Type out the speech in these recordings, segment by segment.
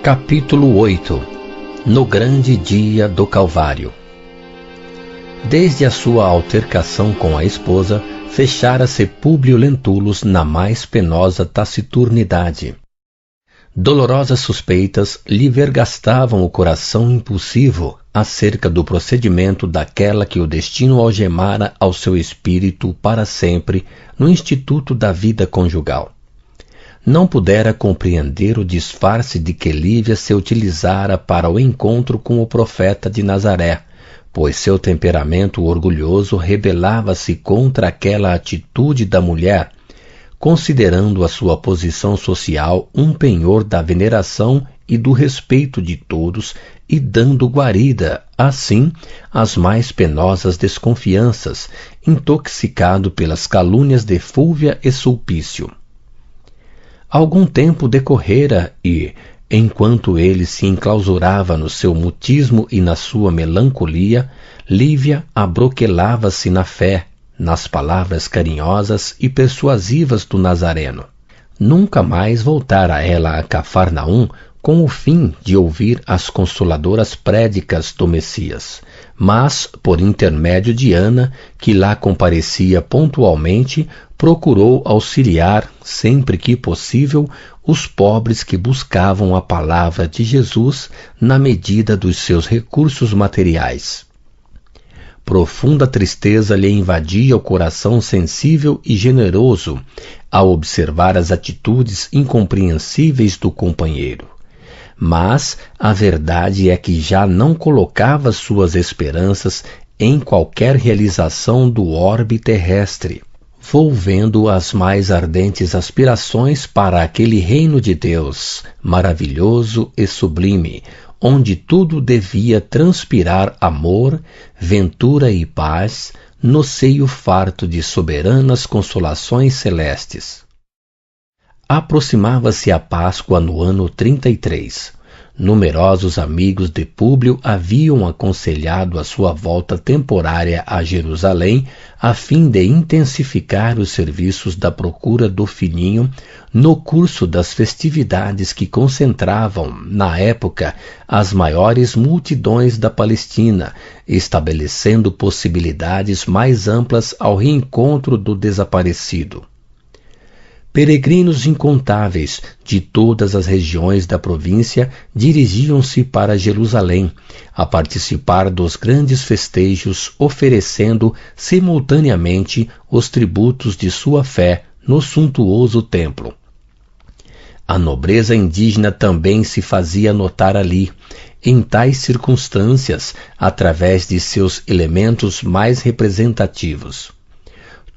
Capítulo 8. No grande dia do Calvário. Desde a sua altercação com a esposa, fechara-se Públio Lentulus na mais penosa taciturnidade. Dolorosas suspeitas lhe vergastavam o coração impulsivo acerca do procedimento daquela que o destino algemara ao seu espírito para sempre no instituto da vida conjugal. Não pudera compreender o disfarce de que Lívia se utilizara para o encontro com o profeta de Nazaré, pois seu temperamento orgulhoso rebelava-se contra aquela atitude da mulher, considerando a sua posição social um penhor da veneração e do respeito de todos e dando guarida, assim, às mais penosas desconfianças, intoxicado pelas calúnias de Fúlvia e Sulpício. Algum tempo decorrera e, enquanto ele se enclausurava no seu mutismo e na sua melancolia, Lívia abroquelava-se na fé, nas palavras carinhosas e persuasivas do Nazareno. Nunca mais voltara ela a Cafarnaum com o fim de ouvir as consoladoras prédicas do Messias, mas, por intermédio de Ana, que lá comparecia pontualmente, procurou auxiliar, sempre que possível, os pobres que buscavam a palavra de Jesus na medida dos seus recursos materiais. Profunda tristeza lhe invadia o coração sensível e generoso ao observar as atitudes incompreensíveis do companheiro. Mas a verdade é que já não colocava suas esperanças em qualquer realização do orbe terrestre, volvendo as mais ardentes aspirações para aquele reino de Deus, maravilhoso e sublime, onde tudo devia transpirar amor, ventura e paz, no seio farto de soberanas consolações celestes. Aproximava-se a Páscoa no ano 33. Numerosos amigos de Públio haviam aconselhado a sua volta temporária a Jerusalém a fim de intensificar os serviços da procura do filhinho no curso das festividades que concentravam, na época, as maiores multidões da Palestina, estabelecendo possibilidades mais amplas ao reencontro do desaparecido. Peregrinos incontáveis de todas as regiões da província dirigiam-se para Jerusalém, a participar dos grandes festejos, oferecendo simultaneamente os tributos de sua fé no suntuoso templo. A nobreza indígena também se fazia notar ali, em tais circunstâncias, através de seus elementos mais representativos.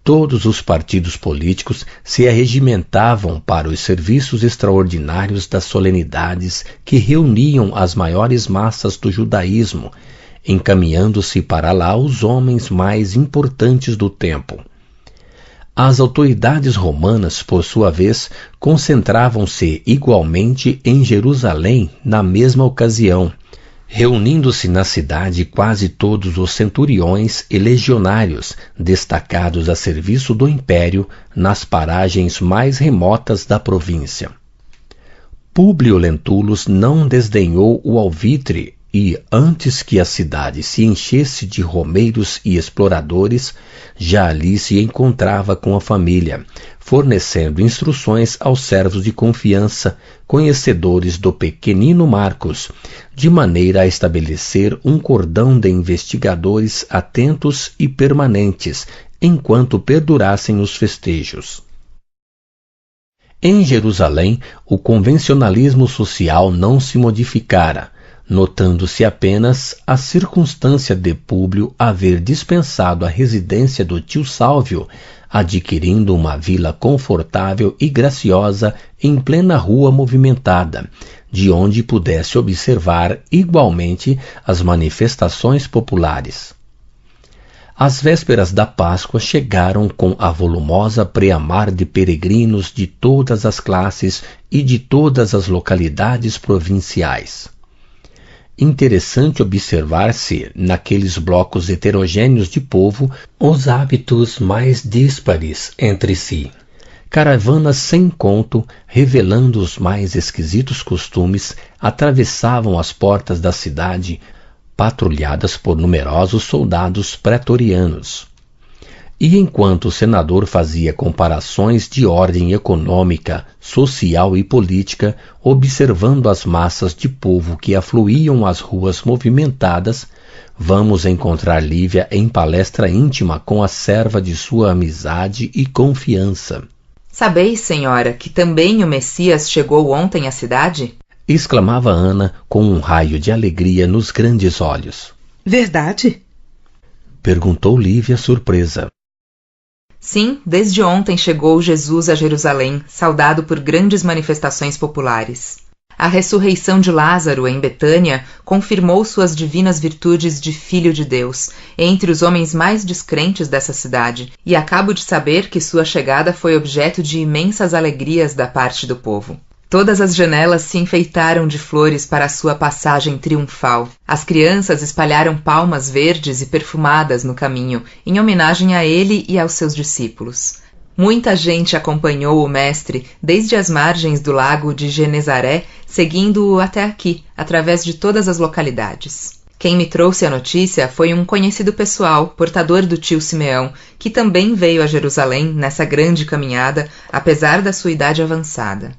Todos os partidos políticos se arregimentavam para os serviços extraordinários das solenidades que reuniam as maiores massas do judaísmo, encaminhando-se para lá os homens mais importantes do tempo. As autoridades romanas, por sua vez, concentravam-se igualmente em Jerusalém na mesma ocasião, reunindo-se na cidade quase todos os centuriões e legionários destacados a serviço do império nas paragens mais remotas da província. Públio Lentulus não desdenhou o alvitre e, antes que a cidade se enchesse de romeiros e exploradores, já ali se encontrava com a família, fornecendo instruções aos servos de confiança, conhecedores do pequenino Marcos, de maneira a estabelecer um cordão de investigadores atentos e permanentes, enquanto perdurassem os festejos. Em Jerusalém, o convencionalismo social não se modificara, notando-se apenas a circunstância de Públio haver dispensado a residência do tio Sálvio, adquirindo uma vila confortável e graciosa em plena rua movimentada, de onde pudesse observar igualmente as manifestações populares. As vésperas da Páscoa chegaram com a volumosa preamar de peregrinos de todas as classes e de todas as localidades provinciais. Interessante observar-se, naqueles blocos heterogêneos de povo, os hábitos mais díspares entre si. caravanas sem conto, revelando os mais esquisitos costumes, atravessavam as portas da cidade, patrulhadas por numerosos soldados pretorianos. E enquanto o senador fazia comparações de ordem econômica, social e política, observando as massas de povo que afluíam às ruas movimentadas, vamos encontrar Lívia em palestra íntima com a serva de sua amizade e confiança. Sabeis, senhora, que também o Messias chegou ontem à cidade? Exclamava Ana com um raio de alegria nos grandes olhos. Verdade? Perguntou Lívia surpresa. Sim, desde ontem chegou Jesus a Jerusalém, saudado por grandes manifestações populares. A ressurreição de Lázaro, em Betânia, confirmou suas divinas virtudes de Filho de Deus, entre os homens mais descrentes dessa cidade, e acabo de saber que sua chegada foi objeto de imensas alegrias da parte do povo. Todas as janelas se enfeitaram de flores para a sua passagem triunfal. As crianças espalharam palmas verdes e perfumadas no caminho, em homenagem a ele e aos seus discípulos. Muita gente acompanhou o mestre desde as margens do lago de Genezaré, seguindo-o até aqui, através de todas as localidades. Quem me trouxe a notícia foi um conhecido pessoal, portador do tio Simeão, que também veio a Jerusalém nessa grande caminhada, apesar da sua idade avançada.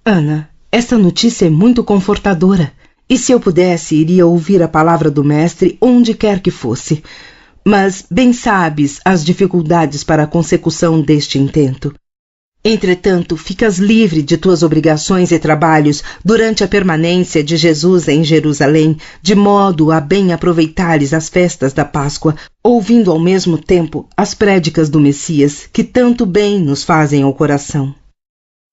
Ana, esta notícia é muito confortadora. E se eu pudesse, iria ouvir a palavra do mestre onde quer que fosse. Mas bem sabes as dificuldades para a consecução deste intento. Entretanto, ficas livre de tuas obrigações e trabalhos durante a permanência de Jesus em Jerusalém, de modo a bem aproveitares as festas da Páscoa, ouvindo ao mesmo tempo as prédicas do Messias, que tanto bem nos fazem ao coração.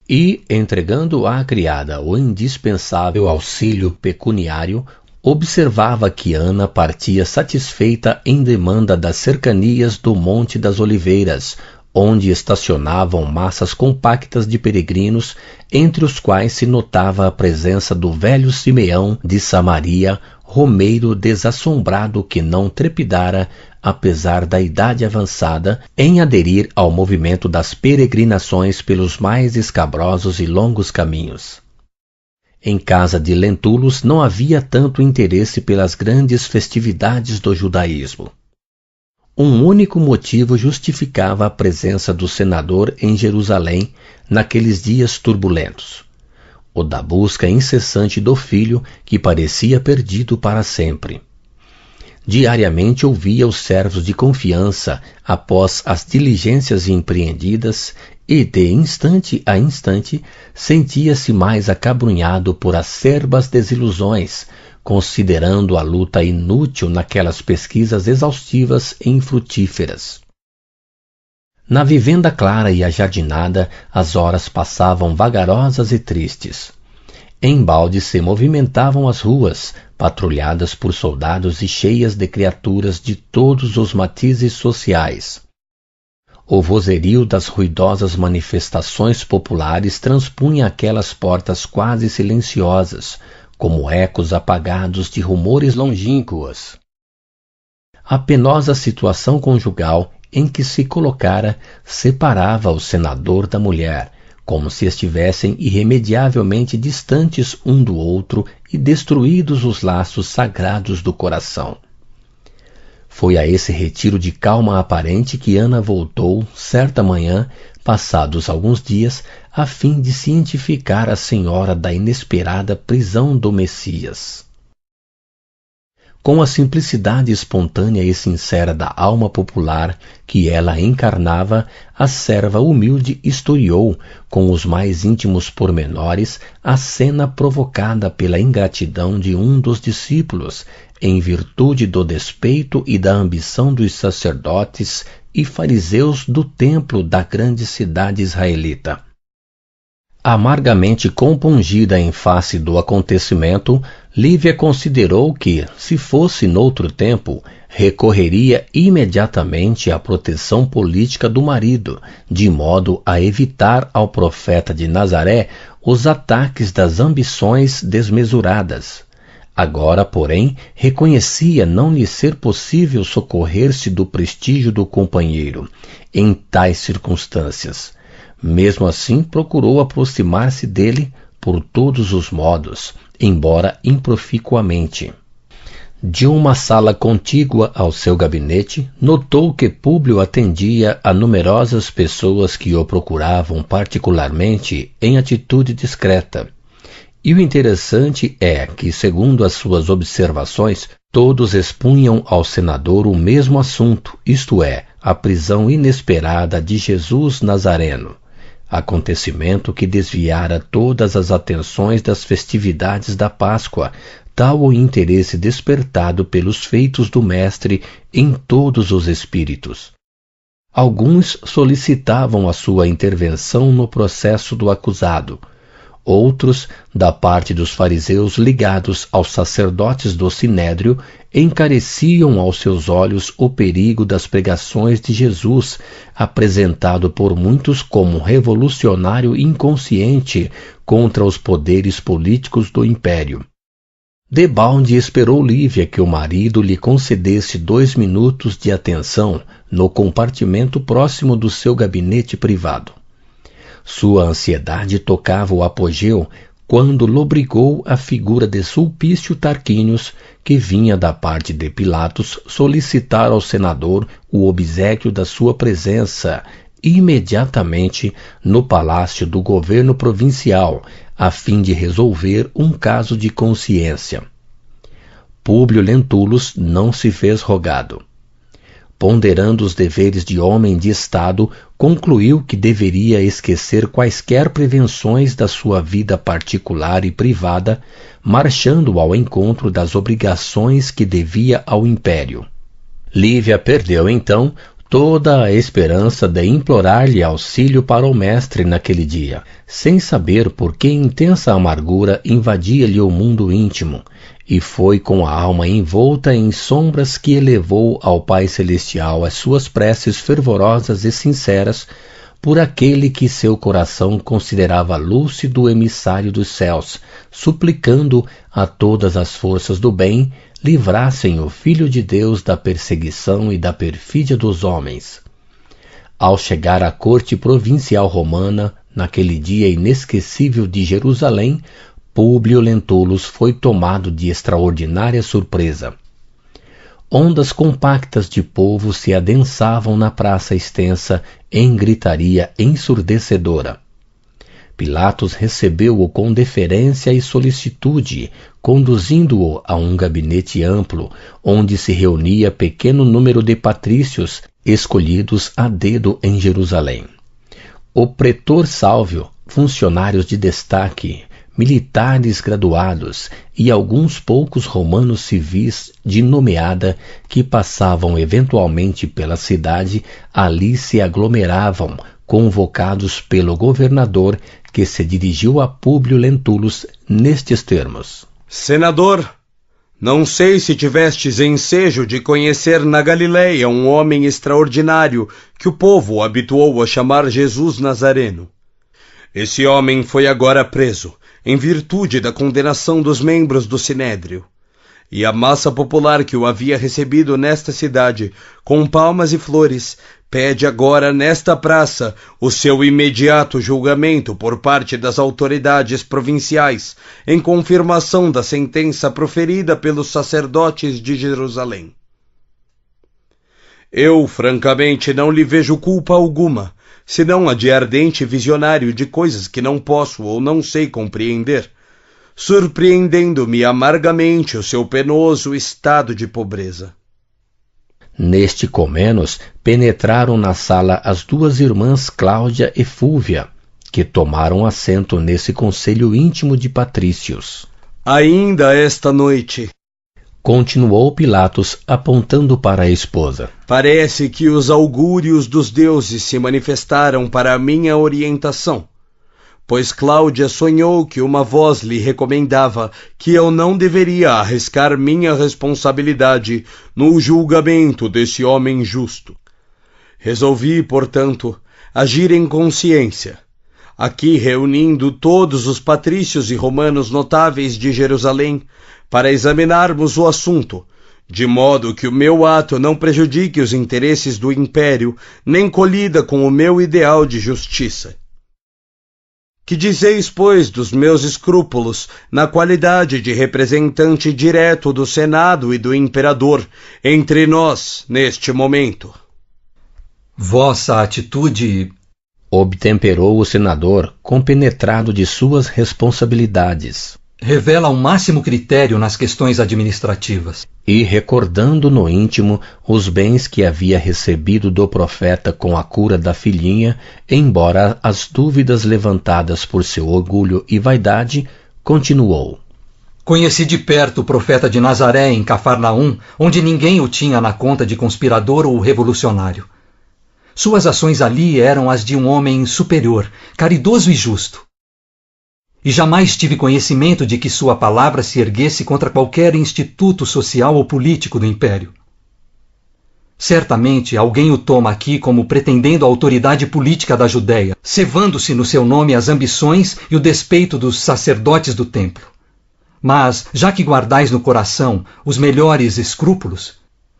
E, entregando à criada o indispensável auxílio pecuniário, observava que Ana partia satisfeita em demanda das cercanias do Monte das Oliveiras, onde estacionavam massas compactas de peregrinos, entre os quais se notava a presença do velho Simeão de Samaria, romeiro desassombrado que não trepidara, apesar da idade avançada, em aderir ao movimento das peregrinações pelos mais escabrosos e longos caminhos. Em casa de Lentulus não havia tanto interesse pelas grandes festividades do judaísmo. Um único motivo justificava a presença do senador em Jerusalém naqueles dias turbulentos: o da busca incessante do filho que parecia perdido para sempre. Diariamente ouvia os servos de confiança após as diligências empreendidas e, de instante a instante, sentia-se mais acabrunhado por acerbas desilusões, considerando a luta inútil naquelas pesquisas exaustivas e infrutíferas. Na vivenda clara e ajardinada, as horas passavam vagarosas e tristes. Embalde se movimentavam as ruas, patrulhadas por soldados e cheias de criaturas de todos os matizes sociais. O vozerio das ruidosas manifestações populares transpunha aquelas portas quase silenciosas, como ecos apagados de rumores longínquos. A penosa situação conjugal em que se colocara separava o senador da mulher, como se estivessem irremediavelmente distantes um do outro e destruídos os laços sagrados do coração. Foi a esse retiro de calma aparente que Ana voltou, certa manhã, passados alguns dias, a fim de cientificar a senhora da inesperada prisão do Messias. Com a simplicidade espontânea e sincera da alma popular que ela encarnava, a serva humilde historiou, com os mais íntimos pormenores, a cena provocada pela ingratidão de um dos discípulos, em virtude do despeito e da ambição dos sacerdotes e fariseus do templo da grande cidade israelita. Amargamente compungida em face do acontecimento, Lívia considerou que, se fosse noutro tempo, recorreria imediatamente à proteção política do marido, de modo a evitar ao profeta de Nazaré os ataques das ambições desmesuradas. Agora, porém, reconhecia não lhe ser possível socorrer-se do prestígio do companheiro, em tais circunstâncias. Mesmo assim, procurou aproximar-se dele por todos os modos, embora improficuamente. De uma sala contígua ao seu gabinete, notou que Públio atendia a numerosas pessoas que o procuravam particularmente em atitude discreta. E o interessante é que, segundo as suas observações, todos expunham ao senador o mesmo assunto, isto é, a prisão inesperada de Jesus Nazareno, acontecimento que desviara todas as atenções das festividades da Páscoa, tal o interesse despertado pelos feitos do Mestre em todos os espíritos. Alguns solicitavam a sua intervenção no processo do acusado. Outros, da parte dos fariseus ligados aos sacerdotes do Sinédrio, encareciam aos seus olhos o perigo das pregações de Jesus, apresentado por muitos como revolucionário inconsciente contra os poderes políticos do império. Debalde esperou Lívia que o marido lhe concedesse 2 minutos de atenção no compartimento próximo do seu gabinete privado. Sua ansiedade tocava o apogeu quando lobrigou a figura de Sulpício Tarquínios, que vinha da parte de Pilatos solicitar ao senador o obséquio da sua presença imediatamente no palácio do governo provincial, a fim de resolver um caso de consciência. Públio Lentulus não se fez rogado. Ponderando os deveres de homem de Estado, concluiu que deveria esquecer quaisquer prevenções da sua vida particular e privada, marchando ao encontro das obrigações que devia ao império. Lívia perdeu, então, toda a esperança de implorar-lhe auxílio para o mestre naquele dia, sem saber por que intensa amargura invadia-lhe o mundo íntimo, e foi com a alma envolta em sombras que elevou ao Pai Celestial as suas preces fervorosas e sinceras por aquele que seu coração considerava lúcido emissário dos céus, suplicando a todas as forças do bem livrassem o Filho de Deus da perseguição e da perfídia dos homens. Ao chegar à corte provincial romana, naquele dia inesquecível de Jerusalém, Públio Lentulus foi tomado de extraordinária surpresa. Ondas compactas de povo se adensavam na praça extensa em gritaria ensurdecedora. Pilatos recebeu-o com deferência e solicitude, conduzindo-o a um gabinete amplo, onde se reunia pequeno número de patrícios escolhidos a dedo em Jerusalém. O pretor Sálvio, funcionários de destaque, militares graduados e alguns poucos romanos civis de nomeada que passavam eventualmente pela cidade, ali se aglomeravam, convocados pelo governador, que se dirigiu a Públio Lentulus nestes termos: Senador, não sei se tivestes ensejo de conhecer na Galileia um homem extraordinário que o povo habituou a chamar Jesus Nazareno. Esse homem foi agora preso, em virtude da condenação dos membros do Sinédrio. E a massa popular que o havia recebido nesta cidade, com palmas e flores, pede agora nesta praça o seu imediato julgamento por parte das autoridades provinciais, em confirmação da sentença proferida pelos sacerdotes de Jerusalém. Eu, francamente, não lhe vejo culpa alguma, senão a de ardente visionário de coisas que não posso ou não sei compreender, surpreendendo-me amargamente o seu penoso estado de pobreza. Neste comenos penetraram na sala as 2 irmãs Cláudia e Fúlvia, que tomaram assento nesse conselho íntimo de patrícios. Ainda esta noite, continuou Pilatos, apontando para a esposa, parece que os augúrios dos deuses se manifestaram para a minha orientação, pois Cláudia sonhou que uma voz lhe recomendava que eu não deveria arriscar minha responsabilidade no julgamento desse homem justo. Resolvi, portanto, agir em consciência, aqui reunindo todos os patrícios e romanos notáveis de Jerusalém, para examinarmos o assunto, de modo que o meu ato não prejudique os interesses do império, nem colida com o meu ideal de justiça. Que dizeis, pois, dos meus escrúpulos, na qualidade de representante direto do Senado e do Imperador, entre nós, neste momento? Vossa atitude... obtemperou o senador, compenetrado de suas responsabilidades. Revela o máximo critério nas questões administrativas. E, recordando no íntimo os bens que havia recebido do profeta com a cura da filhinha, embora as dúvidas levantadas por seu orgulho e vaidade, continuou. Conheci de perto o profeta de Nazaré em Cafarnaum, onde ninguém o tinha na conta de conspirador ou revolucionário. Suas ações ali eram as de um homem superior, caridoso e justo. E jamais tive conhecimento de que sua palavra se erguesse contra qualquer instituto social ou político do império. Certamente alguém o toma aqui como pretendendo a autoridade política da Judéia, cevando-se no seu nome as ambições e o despeito dos sacerdotes do templo. Mas, já que guardais no coração os melhores escrúpulos,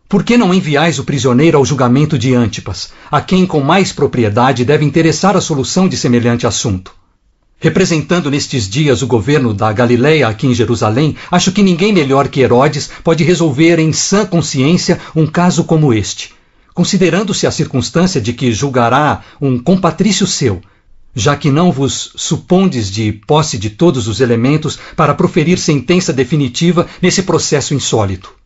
por que não enviais o prisioneiro ao julgamento de Antipas, a quem com mais propriedade deve interessar a solução de semelhante assunto? Representando nestes dias o governo da Galileia aqui em Jerusalém, acho que ninguém melhor que Herodes pode resolver em sã consciência um caso como este, considerando-se a circunstância de que julgará um compatrício seu, já que não vos supondes de posse de todos os elementos para proferir sentença definitiva nesse processo insólito.